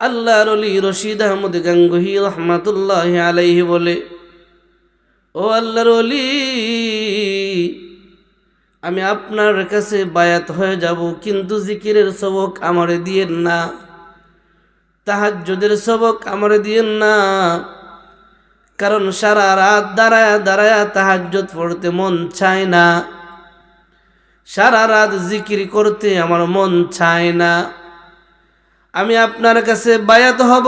আল্লাহর ওলি রশিদ আহমদ গাঙ্গুহি রহমাতুল্লাহি আলাইহি বলে, ও আল্লাহর ওলি, আমি আপনার কাছে বায়াত হয়ে যাব, কিন্তু জিকিরের সবক আমারে দিয়েন না, তাহাজ্জুদের সবক আমারে দিয়েন না। কারণ সারা রাত দাঁড়ায়া দাঁড়ায়া তাহাজ্জুদ পড়তে মন চায় না, সারা রাত জিকির করতে আমার মন চায় না। আমি আপনার কাছে বায়াত হব,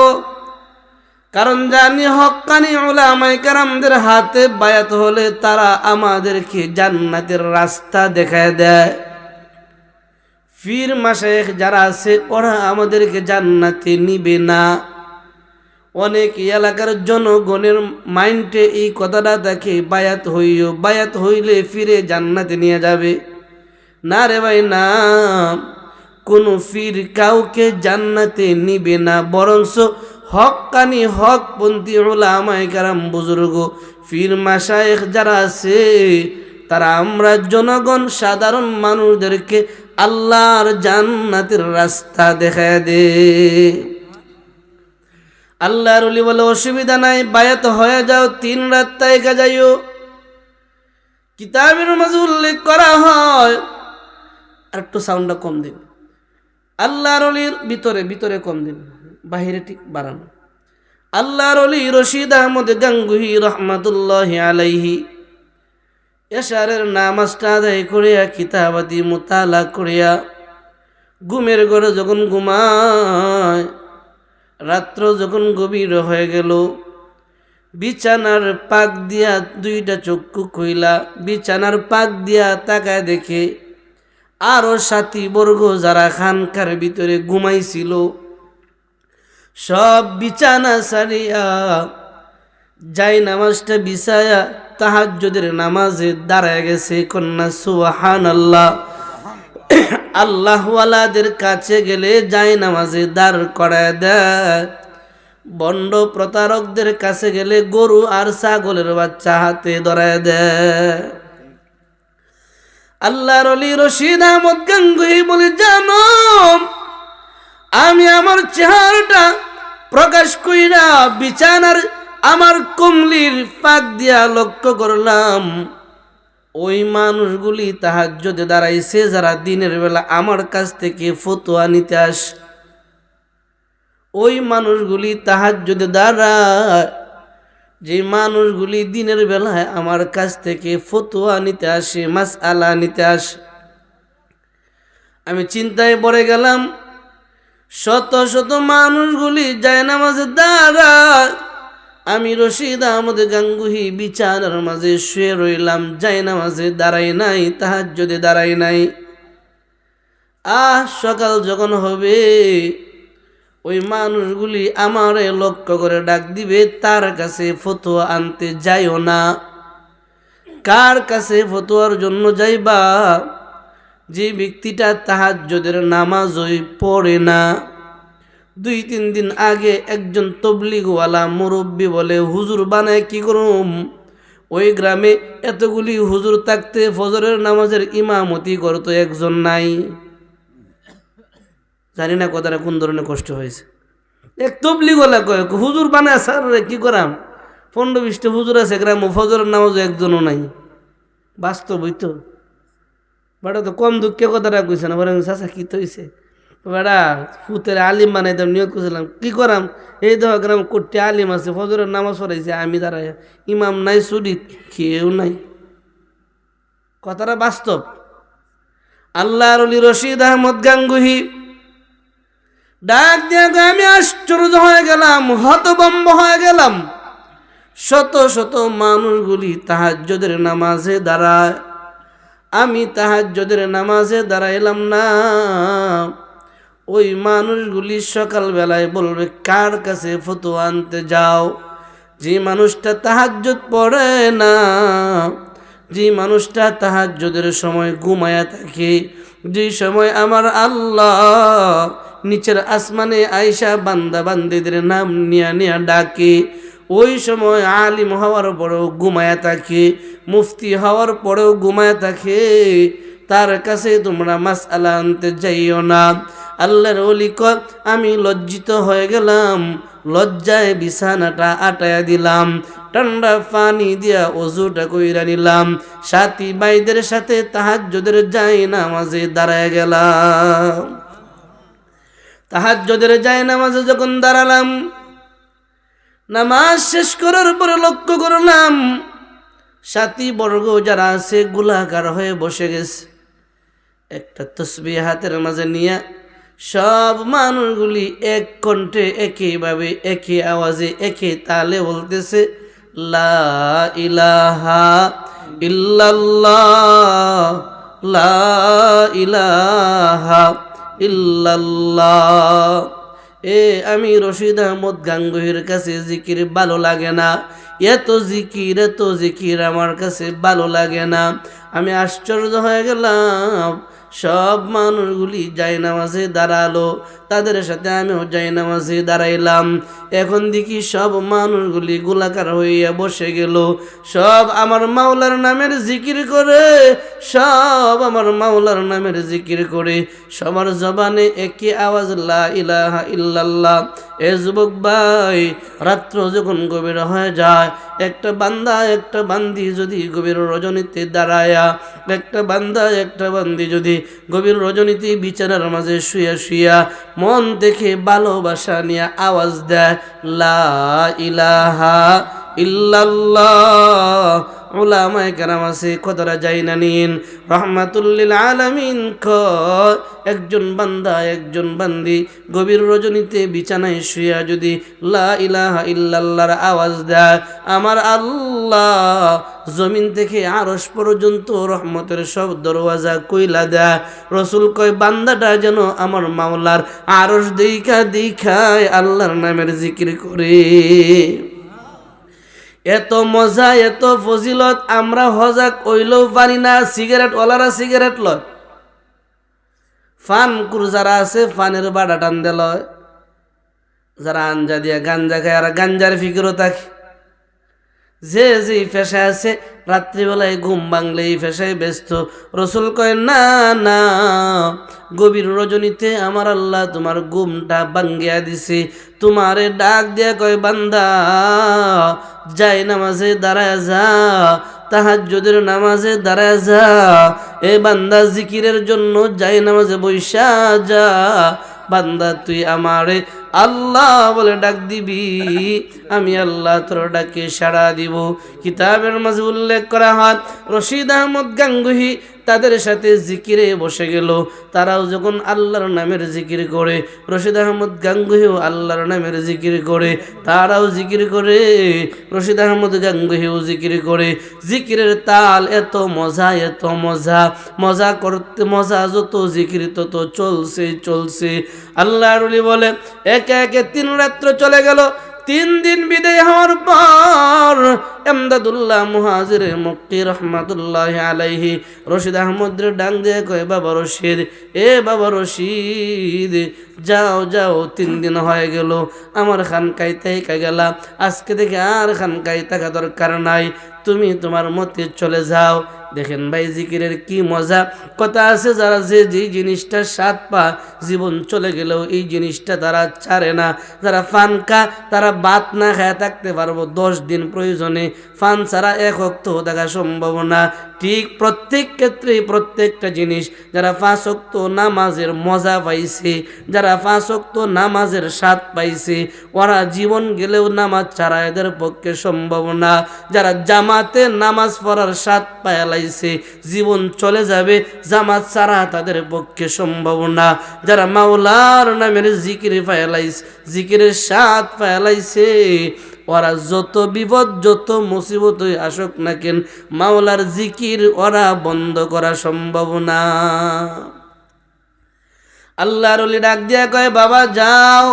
কারণ জানি হক্কানি উলামায়ে কেরামদের হাতে বায়াত হলে তারা আমাদেরকে জান্নাতের রাস্তা দেখায় দেয়। পীর মাশায়েখ যারা আছে ওরা আমাদেরকে জান্নাতে নিবে না। অনেক এলাকার জনগণের মাইন্ডে এই কথাটা থাকে, বায়াত হইও, বায়াত হইলে ফিরে জান্নাতে নিয়ে যাবে। না রে ভাই না, কোন পীর কাউকে জান্নাতে নিবে না, বরঞ্চ হক্কানি হকপন্থী উলামায়ে কেরাম বুজুর্গ পীর মাশায়েখ যারা আছে তারা আমরা জনগণ সাধারণ মানুষদেরকে আল্লাহর জান্নাতের রাস্তা দেখায় দে। আল্লাহর ওলি বলে, অসুবিধা নাই, বায়াত হয়ে যাও, 3 রাত তাইকা যাইও। কিতাবের মাঝে উল্লেখ করা হয়, আর একটু সাউন্ডটা কম দিন, আল্লাহর ওলির ভিতরে ভিতরে কম দিন, বাহিরে ঠিক বাড়ান। আল্লাহর ওলি রশিদ আহমদ গাঙ্গুহি রহমাতুল্লাহি আলাইহি এশারের নামাজটা আদায় করিয়া কিতাবাদি মুতালা করিয়া ঘুমের ঘরে যখন ঘুমায়, রাত্র যখন গভীর হয়ে গেল, বিছানার পাক দিয়া 2টা চক্ষু খুইলা বিছানার পাক দিয়া তাকায় দেখে আরো সাথী বর্গ যারা খানকার ভিতরে ঘুমাইছিল সব বিছানা সারিয়া যাই নামাজটা বিছায়া তাহাজ্জুদের নামাজে দাঁড়ায় গেছে। কন্যা সুবহানাল্লাহ। আল্লাহওয়ালাদের কাছে গেলে যাই নামাজে দাঁড় করায় দেয়, বন্ড প্রতারকদের কাছে গেলে গরু আর ছাগলের বাচ্চা হাতে ধরায় দেয়। আল্লাহর ওলি রশিদ আহমদ গাঙ্গুহি বলে, জানো আমি আমার চেহারাটা প্রকাশ কইরা বিছানার আমার কমলির পাক দিয়া লক্ষ্য করলাম, ওই মানুষগুলি তাহাজ্জুদে দাঁড়াইছে যারা দিনের বেলা আমার কাছ থেকে ফতোয়া নিতে আসে। ওই মানুষগুলি তাহাজ্জুদে দাঁড়ায়, যে মানুষগুলি দিনের বেলায় আমার কাছ থেকে ফতোয়া নিতে আসে, মাসআলা নিতে আসে। আমি চিন্তায় পড়ে গেলাম, শত শত মানুষগুলি যায় নামাজে দাঁড়ায়, আমি রশিদ আহমদ গাঙ্গুহি বিছানার মাঝে শুয়ে রইলাম, যাই নামাজে দাঁড়াই নাই, তাহাজ্জুদে দাঁড়াই নাই। সকাল যখন হবে ওই মানুষগুলি আমারে লক্ষ্য করে ডাক দিবে, তার কাছে ফতোয়া আনতে যাইও না। কার কাছে ফতোয়ার জন্য যাইবা? যে ব্যক্তিটা তাহাজ্জুদের নামাজই পড়ে না। 2-3 দিন আগে একজন তবলিগওয়ালা মুরব্বী বলে, হুজুর বানায় কি করুম, ওই গ্রামে এতগুলি হুজুর থাকতে ফজরের নামাজের ইমামতি করতো একজন নাই। জানি না কথাটা কোন ধরনের কষ্ট হয়েছে। এক তবলিগওয়ালা কয়, হুজুর বানায় স্যার কি করাম, 15-20টা হুজুর আছে গ্রামে, ফজরের নামাজও একজনও নাই। বাস্তবই তো, বেটা তো কম দুঃখে কথাটা কইছে না, বলেন চাচা কি তো হয়েছে, বেটা ফুতের আলিম বানাইতাম নিয়োগ করছিলাম, কি করাম, এই দেখো গ্রাম কোটি আলিম আছে, ফজরের নামাজ পড়াইছে, আমি দাঁড়াই, ইমাম নাই, সুরি কেউ নাই। কথাটা বাস্তব। আল্লাহর ওলি রশিদ আহমদ গাঙ্গুহি ডাক দিয়া, আমি আশ্চর্য হয়ে গেলাম, হতভম্ব হয়ে গেলাম। শত শত মানুষগুলি তাহাজ্জুদের নামাজে দাঁড়ায়, আমি তাহাজ্জুদের নামাজে দাঁড়াইলাম না। ওই মানুষগুলি সকালবেলায় বলবে, কার কাছে ফতোয়া আনতে যাও? যে মানুষটা তাহাজ্জুদ পড়ে না, যে মানুষটা তাহাজ্জুদের সময় ঘুমায়া থাকে, যে সময় আমার আল্লাহ নিচের আসমানে আয়েশা বান্দা বান্দীদের নাম নিয়া নিয়া ডাকে, ওই সময় আলিম হওয়ার পরেও ঘুমায়া থাকে, মুফতি হওয়ার পরেও ঘুমায়া থাকে, তার কাছে তোমরা মাসআলা আনতে যাইও না। আল্লাহর ওলি কয় আমি লজ্জিত হয়ে গেলাম, লজ্জায় বিছানাটা আটায়া দিলাম, ঠান্ডা পানি দিয়া ওযুটা কইরা নিলাম, সাথী ভাইদের সাথে তাহাজ্জুদের যাই নামাজে দাঁড়ায় গেলাম। তাহাজ্জুদের যাই নামাজে যখন দাঁড়ালাম, নামাজ শেষ করার পরে লক্ষ্য করলাম সাথী বর্গ যারা আছে গোলাকার হয়ে বসে গেছে। একটা তসবিহ হাতের মাঝে নিয়ে সব মানুষগুলি এক কণ্ঠে একইভাবে একই আওয়াজে একই তালে বলতেছে, লা ইলাহা ইল্লাল্লাহ, লা ইলাহা ইল্লাল্লাহ। আমি রশিদ আহমদ গাঙ্গুহির কাছে জিকির ভালো লাগে না, এত জিকির আমার কাছে ভালো লাগে না। আমি আশ্চর্য হয়ে গেলাম, সব মানুষগুলি জায়নামাজে দাঁড়ালো, তাদের সাথে আমিও জায়নামাজে দাঁড়াইলাম। এখন দেখি সব মানুষগুলি গোলাকার হইয়া বসে গেল, সব আমার মাওলার নামের জিকির করে, সব আমার মাওলার নামের জিকির করে, সবার জবানে একই আওয়াজ, লা ইলাহা ইল্লাল্লাহ। এ যুবক ভাই, রাত্র যখন গভীর হয়ে যায়, একটা বান্দা একটা বান্দি যদি গভীর রজনীতে দাঁড়ায়া, একটা বান্দা একটা বান্দি যদি গভীর রজনীতে বিছানার মাঝে শুয়া শুয়া মন থেকে ভালোবাসা নিয়ে আওয়াজ দেয়, লা ইলাহা ইল্লাল্লাহ। উলামায়ে কেরাম আছে কথাটা যাই না নিন, রহমাতুল লিল আলামিন কয় একজন বান্দা একজন বান্দি গভীর রজনীতে বিছানায় শুয়া যদি লা ইলাহা ইল্লাল্লাহর আওয়াজ দেয়, আমার আল্লাহ জমিন থেকে আরশ পর্যন্ত রহমতের সব দরওয়াজা কইলা দেয়। রসুল কয় বান্দাটা যেন আমার মাওলার আরশ দেখায় আল্লাহর নামের জিকির করে। এত মজা এত ফজিলত আমরা হজা কইলেও পারি না। সিগারেট ওয়ালারা সিগারেট লয়, ফান কুর যারা আছে ফানের বাড়া টান দে লয়, যারা আঞ্জা দিয়া গাঞ্জা খায় আর গাঞ্জার ফিকিরও থাকে। যে যে পেশায় আছে রাত্রিবেলায় ঘুম ভাঙলে এই পেশায় ব্যস্ত। রসুল কয় না না, গভীর রজনীতে আমার আল্লাহ তোমার ঘুমটা ভাঙ্গিয়া দিছে, তোমারে ডাক দিয়া কয় বান্দা যাই নামাজে দাঁড়ায় যা, তাহাজ্জুদের নামাজে দাঁড়ায় যা, এ বান্দা জিকিরের জন্য যাই নামাজে বইসা যা। বান্দা তুই আমারে আল্লাহ বলে ডাক দিবি, আমি আল্লাহ তোর ডাকে সাড়া দিব। কিতাবের মাঝে উল্লেখ করা হয় রশিদ আহমদ গাঙ্গুহি তাদের সাথে জিকিরে বসে গেল। তারাও যখন আল্লাহর নামের জিকির করে, রশিদ আহমদ গাঙ্গুহিও আল্লাহর নামের জিকির করে, তারাও জিকির করে, রশিদ আহমদ গাঙ্গুহিও জিকির করে। জিকিরের তাল এত মজা এত মজা, মজা করতে মজা যত জিকির তত চলছে। আল্লাহর ওলি বলে একে একে 3 রাত্র চলে গেল। 3 দিন বিদায় হওয়ার পর এমদাদুল্লাহ মুহাজির মক্কি রহমাতুল্লাহি আলাইহি রশিদ আহমদের ডাং দিয়ে কয়, বাবা রশিদ, এ বাবা রশিদ, যাও 3 দিন হয়ে গেল আমার খানকায় থাইকা গেলা, আজকে থেকে আর খানকায় থাকা দরকার নাই, তুমি তোমার মতে চলে যাও। দেখেন ভাই জিকিরের কি মজা। কথা আছে যারা যে জিনিসটা স্বাদ পা জীবন চলে গেলেও এই জিনিসটা তারা ছাড়ে না। যারা ফানকা তারা ভাত না খায় থাকতে পারবো 10 দিন প্রয়োজনে, ফান ছাড়া এক ওয়াক্ত থাকা সম্ভব না। ঠিক প্রত্যেক ক্ষেত্রে প্রত্যেকটা জিনিস যারা 5 ওয়াক্ত নামাজের মজা পাইছে, যারা 5 ওয়াক্ত নামাজের স্বাদ পাইছে, ওরা জীবন গেলেও নামাজ ছাড়া এদের পক্ষে সম্ভব না। যারা জামাতে নামাজ পড়ার স্বাদ পাইছে, জীবন চলে যাবে, জামাত ছাড়া তাদের পক্ষে সম্ভব না। যারা মাওলার নামের জিকির পাইলাইছে, জিকিরের স্বাদ পাইলাইছে, ওরা যত বিপদ যত মুসিবত আসুক না কেন মাওলার জিকির ওরা বন্ধ করা সম্ভব না। আল্লাহর ওলি ডাক দিয়া কয়, বাবা যাও,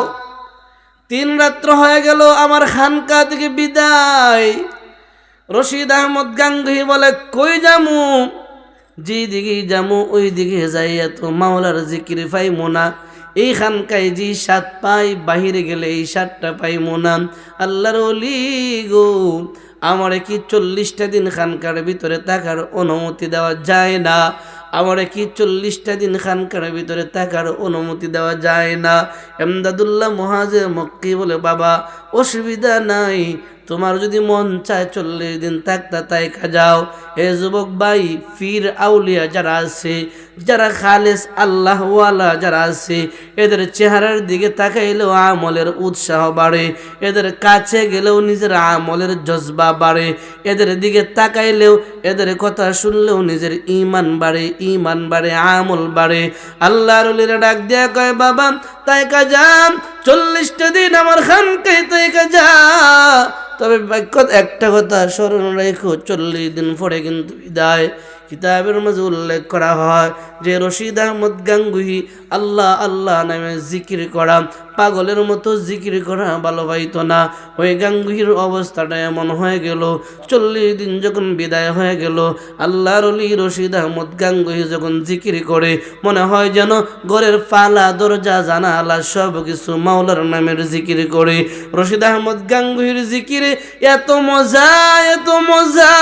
3 রাত্র হয়ে গেল আমার খানকা থেকে বিদায়। রশিদ আহমদ গাঙ্গুহি বলে, কই যামু? যেদিকে যামু ওই দিকে যাইয়া তো মাওলার জিকির পাইমু না। এই খানকায় যে স্বাদ পাই, বাহিরে গেলে এই স্বাদটা পাইমু না। আল্লাহর ওলি গো, আমারে কি 40টা দিন খানকার ভিতরে থাকার অনুমতি দেওয়া যায় না? আমারে কি 40টা দিন খানকার ভিতরে থাকার অনুমতি দেওয়া যায় না? এমদাদুল্লাহ মুহাজির মক্কি বলে, বাবা অসুবিধা নাই, তোমার যদি মন চায় 40 দিন থাকতে তাইকা যাও। এ যুবক ভাই, ফির আউলিয়া যারা আছে, যারা খালেস আল্লাহওয়ালা যারা আছে, এদের চেহারার দিকে তাকাইলেও আমলের উৎসাহ বাড়ে, এদের কাছে গেলেও নিজের আমলের জজবা বাড়ে, এদের দিকে তাকাইলেও, এদের কথা শুনলেও নিজের ঈমান বাড়ে, ঈমান বাড়ে, আমল বাড়ে। আল্লাহর ওলিরা ডাক দেয়া কয়, বাবা তাইকা যান, 40টা দিন আমার খানকায় তাইকা যা। তবে একটা কথা স্মরণ রেখো, 40 দিন পরে কিন্তু বিদায়। কিতাবের মাঝে উল্লেখ করা হয় যে রশিদ আহমদ গাঙ্গুহি আল্লাহ আল্লাহ নামে জিকির করা, পাগলের মতো জিকির করা ভালো পাইতো না। ওই গাঙ্গুহির অবস্থাটা এমন হয়ে গেল, 40 দিন যখন বিদায় হয়ে গেল, আল্লাহর ওলি রশিদ আহমদ গাঙ্গুহি যখন জিকির করে, মনে হয় যেন ঘরের পালা দরজা জানালা সব কিছু মাওলার নামের জিকির করে। রশিদ আহমদ গাঙ্গুহির জিকিরে এত মজা, এত মজা,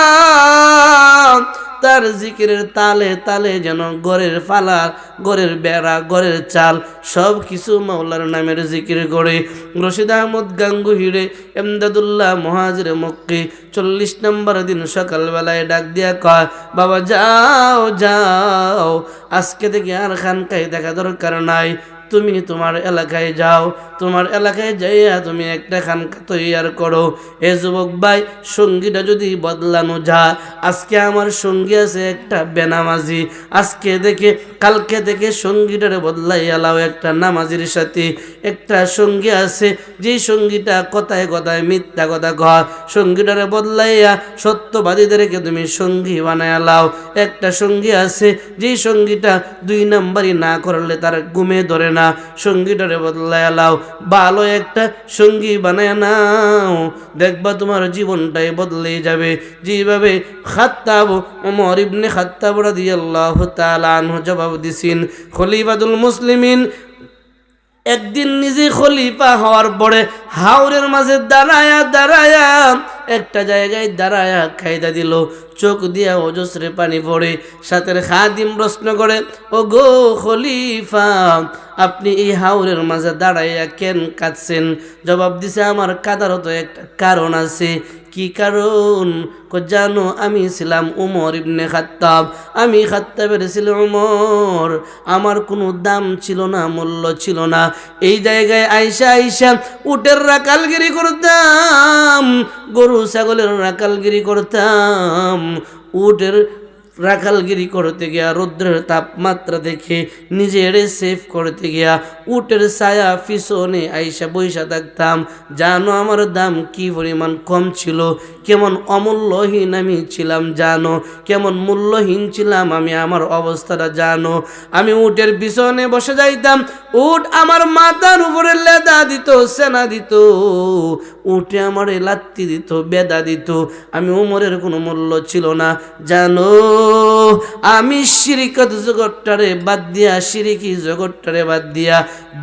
তার জিকিরের তালে তালে যেন ঘরের পালা, ঘরের বেড়া, ঘরের চাল সব কিছু মাওলার নামের জিকির করে। রশিদ আহমদ গাঙ্গুহিরে এমদাদুল্লাহ মুহাজির মক্কি 40 নম্বর দিন সকালবেলায় ডাক দিয়া কয়, বাবা যাও যাও, আজকে থেকে আর খানকায় দেখা দরকার নাই, তুমি তোমার এলাকায় যাও, তোমার এলাকায় যাইয়া তুমি একটা খানকা তৈয়ার করো। এ যুবক ভাই, সঙ্গীটা যদি বদলানো যায়, আজকে আমার সঙ্গী আছে একটা বেনামাজি, আজকে দেখে কালকে থেকে সঙ্গীটারে বদলাইয়া লাও একটা নামাজির সাথে। একটা সঙ্গী আছে যে সঙ্গীটা কথায় কথায় মিথ্যা কথা কয়, সঙ্গীটারে বদলাইয়া সত্যবাদীদেরকে তুমি সঙ্গী বানায়া লাও। একটা সঙ্গী আছে যে সঙ্গীটা 2 নাম্বারই না করলে তার ঘুমে ধরে না, সঙ্গীটারে বদলায়া লাও, ভালো একটা সঙ্গী বানায় নাও, দেখবা তোমার জীবনটাই বদলে যাবে। যেভাবে খাত্তাব, ওমর ইবনে খাত্তাব রাদিয়াল্লাহু তাআলা আনহু জবাব দিছেন, খলিফাতুল মুসলিমিন একদিন নিজে খলিফা হওয়ার পরে হাওরের মাঝে দাঁড়ায়া দাঁড়ায়া একটা জায়গায় দাঁড়ায়া খাইদা দিল, চোখ দিয়া অজস্রে পানি পড়ে। সাথের খাদিম প্রশ্ন করে, ও গো খলিফা, আপনি এই হাওরের মাঝে দাঁড়াইয়া কেন কাঁদছেন? জবাব দিছে, আমার কাঁদারও তো একটা কারণ আছে। কি কারণ? জানো, আমি ছিলাম উমর ইবনে খাত্তাব, আমি খাত্তাবের ছিলাম উমর, আমার কোনো দাম ছিল না, মূল্য ছিল না। এই জায়গায় আইসা আইসা উটের রাকালগিরি করতাম, গরু ছাগলের রাকালগিরি করতাম, উটের রাখালগিরি করতে গিয়া রৌদ্রের তাপমাত্রা দেখে নিজের সেভ করতে গিয়া উটের ছায়া পিছনে আইসা বইসা থাকতাম। জানো আমার দাম কি পরিমাণ কম ছিল, কেমন অমূল্যহীন আমি ছিলাম জানো, কেমন মূল্যহীন ছিলাম আমি, আমার অবস্থাটা জানো। আমি উটের পিছনে বসে যাইতাম, উট আমার মাথার উপরে লেদা দিত, সেনা দিত, উঠে আমার লাত্তি দিত, বেদা দিত, আমি উমরের কোনো মূল্য ছিল না জানো। আমি শিরিকত জগৎটারে বাদ দিয়া, শিরিকি জগৎটারে বাদ দিয়া,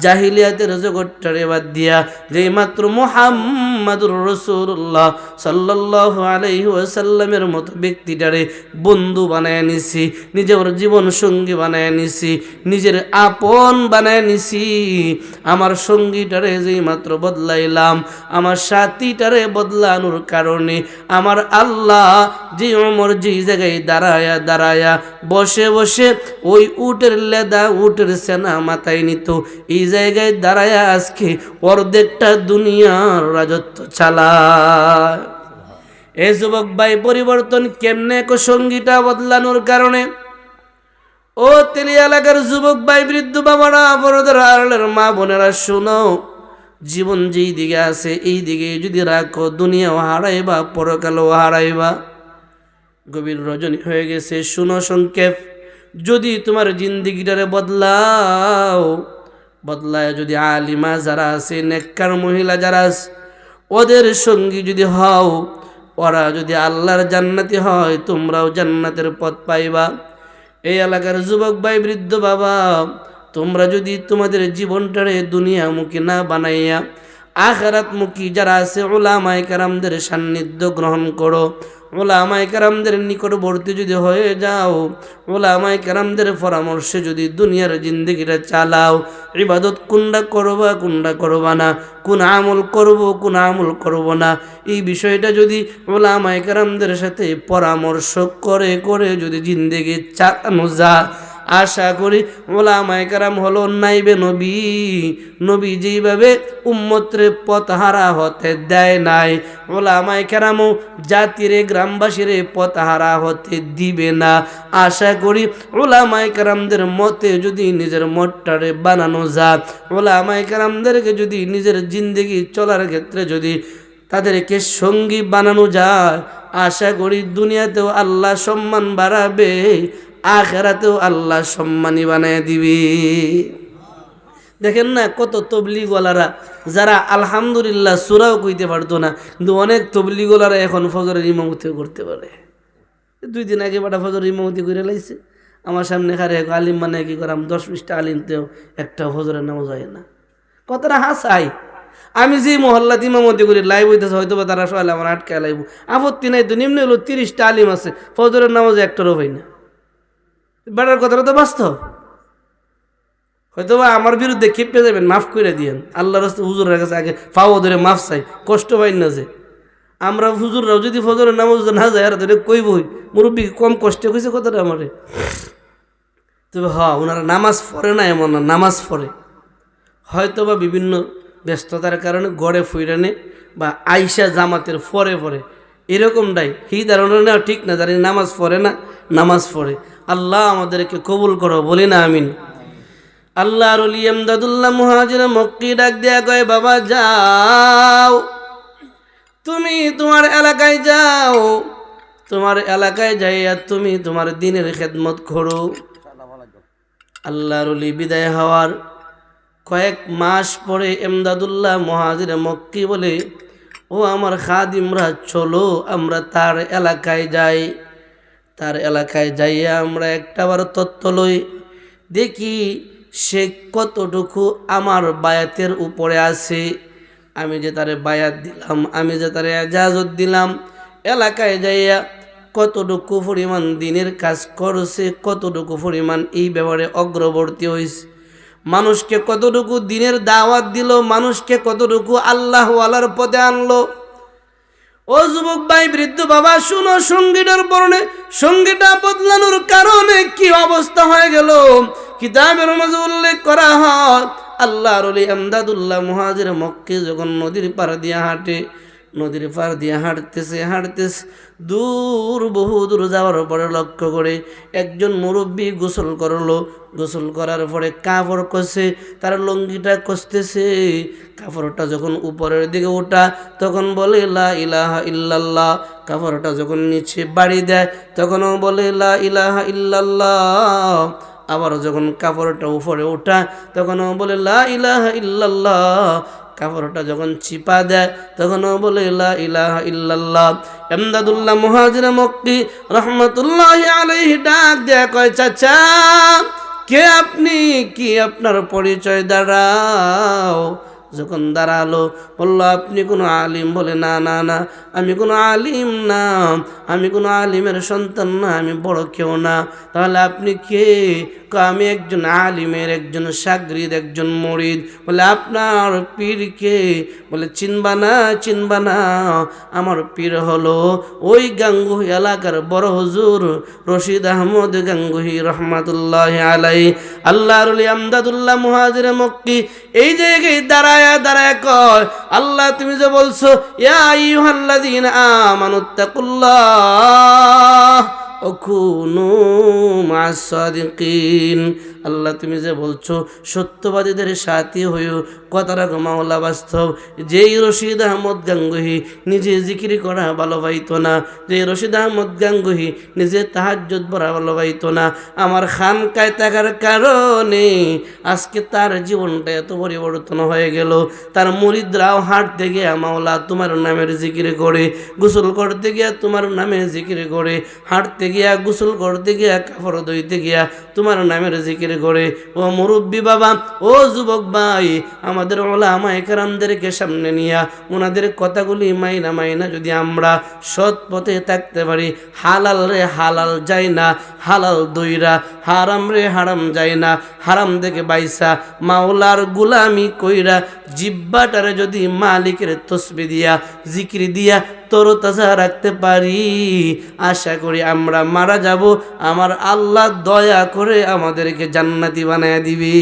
জাহিলিয়াতের জগৎটারে বাদ দিয়া, যেই মাত্র মুহাম্মাদুর রাসূলুল্লাহ সাল্লাল্লাহু আলাইহি ওয়াসাল্লামের মতো ব্যক্তিটারে বন্ধু বানায় নিছি, নিজের জীবন সঙ্গী বানায় নিছি, নিজের আপন বানায় নিছি। আমার সঙ্গীটারে যেই মাত্র বদলাইলাম, আমার সাথীটারে বদলানোর কারণে আমার আল্লাহ যে ওমর যেই জায়গায় দাঁড়ায়া দাঁড়ায়া বসে বসে ওই উটের লেদা, উটের সেনা মাথায় নিত, এই জায়গায় দাঁড়ায়া আজকে অর্ধেকটা দুনিয়ার রাজত্ব চালায়। এ যুবক ভাই, পরিবর্তন কেমনে সঙ্গীটা বদলানোর কারণে। ও তেলি এলাকার যুবক ভাই, বৃদ্ধ বাবারা, বড়দের আড়ালের মা বোনেরা, শোনো, জীবন যেই দিকে আছে এই দিকে যদি রাখো, দুনিয়াও হারাইবা, পরকালও হারাইবা। গভীর রজনী হয়ে গেছে, শুনো সংক্ষেপ, যদি তোমার জিন্দিগিটারে বদলাও, বদলায় যদি আলিমা যারা আছে, নেককার মহিলা যারা আছে, ওদের সঙ্গী যদি হও, ওরা যদি আল্লাহর জান্নাতি হয়, তোমরাও জান্নাতের পথ পাইবা। এই এলাকার যুবক ভাই, বৃদ্ধ বাবা, তোমরা যদি তোমাদের জীবনটারে দুনিয়ামুখী না বানাইয়া আখিরাতমুখী যারা আছে উলামায়ে কেরামদের সান্নিধ্য গ্রহণ করো, উলামায়ে কেরামদের নিকটবর্তী যদি হয়ে যাও, উলামায়ে কেরামদের পরামর্শে যদি দুনিয়ার জিন্দেগিটা চালাও, ইবাদত কোনটা করবা কোনটা করবা না, কোন আমল করব কোন আমল করব না, এই বিষয়টা যদি উলামায়ে কেরামদের সাথে পরামর্শ করে করে যদি জিন্দেগি চালানো যায়, আশা করি উলামায়ে কেরাম হলো নাইবে নবী। নবী যেইভাবে উম্মতরে পথহারা হতে দেয় নাই, উলামায়ে কেরামও জাতিরে গ্রামবাসীরে পথহারা হতে দিবে না। আশা করি উলামায়ে কেরামদের মতে যদি নিজের মতটারে বানানো যায়, উলামায়ে কেরামদেরকে যদি নিজের জিন্দেগি চলার ক্ষেত্রে যদি তাদেরকে সঙ্গী বানানো যায়, আশা করি দুনিয়াতেও আল্লাহ সম্মান বাড়াবে, আখিরাতেও আল্লাহ সম্মানী বানায় দিবি। দেখেন না কত তবলিগওয়ালারা যারা আলহামদুলিল্লাহ সূরাও কইতে পারতো না, কিন্তু অনেক তবলিগওয়ালারা এখন ফজরের ইমামতিও করতে পারে। 2 দিন আগে বাটা ফজরের ইমামতি করে লাইছে, আমার সামনে খারে আলিম মানে কি করাম 10-20টা আলিমতেও একটা ফজরের নামাজ হয় না। কতটা হাসাই, আমি যে মহল্লাতে ইমামতি করি লাইভ হইতেছে, হয়তো বা তারা সবাই আমার আটকে লাইব, আপত্তি নাই তো। নিম্নে হলো 30টা আলিম আছে, ফজরের নামাজে একটারও হয় না। বেটার কথাটা তো বাস্তব। হয়তো বা আমার বিরুদ্ধে ক্ষেপে যাবেন, মাফ করে দিয়েন, আল্লাহর রাস্তায় হুজুরের কাছে আগে পাও ধরে মাফ চাই, কষ্ট পাই না যে আমরা হুজুররাও যদি ফজরের নামাজ না যায় আর ধরে কইবই মুরব্বী কম কষ্টে কইছে কথাটা আমারে। তবে ওনারা নামাজ পড়ে না এমন না, নামাজ পড়ে, হয়তো বা বিভিন্ন ব্যস্ততার কারণে গড়ে ফুইরানে বা আইসা জামাতের ফরে পরে এরকমটাই এই ধারণা নেওয়া ঠিক না। যারা নামাজ পড়ে না, নামাজ পড়ে। আল্লাহ আমাদেরকে কবুল করো, বলি না আমিন। আল্লাহর ওলি ইমদাদুল্লাহ মুহাজির মক্কি ডাক দেয়া কয়, বাবা যাও, তুমি তোমার এলাকায় যাও, তোমার এলাকায় যাইয়া তুমি তোমার দ্বীনের খেদমত করো। আল্লাহর ওলি বিদায় হওয়ার কয়েক মাস পরে ইমদাদুল্লাহ মুহাজির মক্কি বলে, ও আমার খাদিমরা চলো আমরা তার এলাকায় যাই। তার এলাকায় যাইয়া আমরা একটাবার তত্ত্ব লই, দেখি সে কতটুকু আমার বায়াতের উপরে আছে। আমি যে তারে বায়াত দিলাম, আমি যে তারে এজাজত দিলাম, এলাকায় যাইয়া কতটুকু পরিমাণ দিনের কাজ করছে, কতটুকু পরিমাণ এই ব্যাপারে অগ্রবর্তী হয়েছে, মানুষকে কতটুকু দিনের দাওয়াত দিল, মানুষকে কতটুকু আল্লাহওয়ালার পথে আনলো। ও যুবক ভাই, বৃদ্ধ বাবা, শুনো সঙ্গীটার বর্ণে, সঙ্গীটা বদলানোর কারণে কি অবস্থা হয়ে গেল কিতাবের মাঝে উল্লেখ করা হয়। আল্লাহর ওলি ইমদাদুল্লাহ মুহাজির মক্কি যখন নদীর পার দিয়ে হাঁটে, নদীর পার দিয়ে হাঁটতেছে হাঁটতেছে, দূর বহু দূর যাওয়ার পরে লক্ষ্য করে একজন মুরব্বী গোসল করলো। গোসল করার পরে কাপড় কষে, তার লুঙ্গিটা কষতেছে। কাপড়টা যখন উপরের দিকে ওঠা তখন বলে লা ইলাহা ইল্লাল্লাহ। কাপড়টা যখন নিচে বাড়ি দেয় তখনও বলে লা ইলাহা ইল্লাল্লাহ। আবার যখন কাপড়টা উপরে ওঠা তখনও বলে লা ইলাহা ইল্লাল্লাহ। কাপড়টা যখন চিপা দেয় তখনও বলে লা ইলাহা ইল্লাল্লাহ। ইমদাদুল্লাহ মুহাজির মক্কি রহমাতুল্লাহি আলাইহি ডাক দেয়া কয়, চাচা কে আপনি, কি আপনার পরিচয়, দাঁড়াও। যখন দাঁড়ালো বললো, আপনি কোনো আলিম? বলে না না না, আমি কোনো আলিম না, আমি কোনো আলিমের সন্তান না, আমি বড় কেউ না। তাহলে আপনি কে? আমি একজন আলিমের একজন শাগরিদ, একজন মুরিদ। বলে আপনার পীর কে? বলে চিনবা না, চিনবা না, আমার পীর হলো ওই গাঙ্গুহি এলাকার বড় হুজুর রশিদ আহমদ গাঙ্গুহি রহমাতুল্লাহি আলাইহি। আল্লাহর ওলি ইমদাদুল্লাহ মুহাজির মক্কি এই জায়গায় দাঁড়ায়া দাঁড়ায়া কয়, আল্লাহ তুমি যে বলছো ইয়া আইয়ুহাল্লাযীনা আমানুত্তাকুল্লাহ ওয়া কুনু মা'আস সাদিকিন, আল্লাহ তুমি যে বলছো সত্যবাদীদের সাথী হইও, কথাটা মাওলা বাস্তব। যেই রশিদ আহমদ গাঙ্গুহি নিজে জিকির করা ভালো পাইতো না, যে রশিদ আহমদ গাঙ্গুহি নিজে তাহাজ্জুদ পড়া ভালো পাইতো না, আমার খানকায় থাকার কারণে আজকে তার জীবনটা এত পরিবর্তন হয়ে গেল। তার মুরিদরাও হাঁটতে গিয়া মাওলা তোমার নামের জিকির করে, গোসল করতে গিয়া তোমার নামের জিকির করে, হাঁটতে গিয়া, গোসল করতে গিয়া, কাপড় ধুইতে গিয়া তোমার নামের জিকির করে। ও মুরব্বী বাবা, ও যুবক ভাই, আমাদের ওলামায়ে কেরামদেরকে সামনে নিয়া ওনাদের কথাগুলি মাইনা যদি আমরা সৎ পথে থাকতে পারি, হালাল রে হালাল যায় না, হালাল দইরা, হারাম রে হারাম যায় না, হারাম থেকে বাইসা মাওলার গুলামি কইরা জিব্বাটারে যদি মালিকের তসবি দিয়া, জিকির দিয়া তরতাজা রাখতে পারি, আশা করি আমরা মারা যাব, আমার আল্লাহ দয়া করে আমাদেরকে জান্নাতি বানায় দিবে।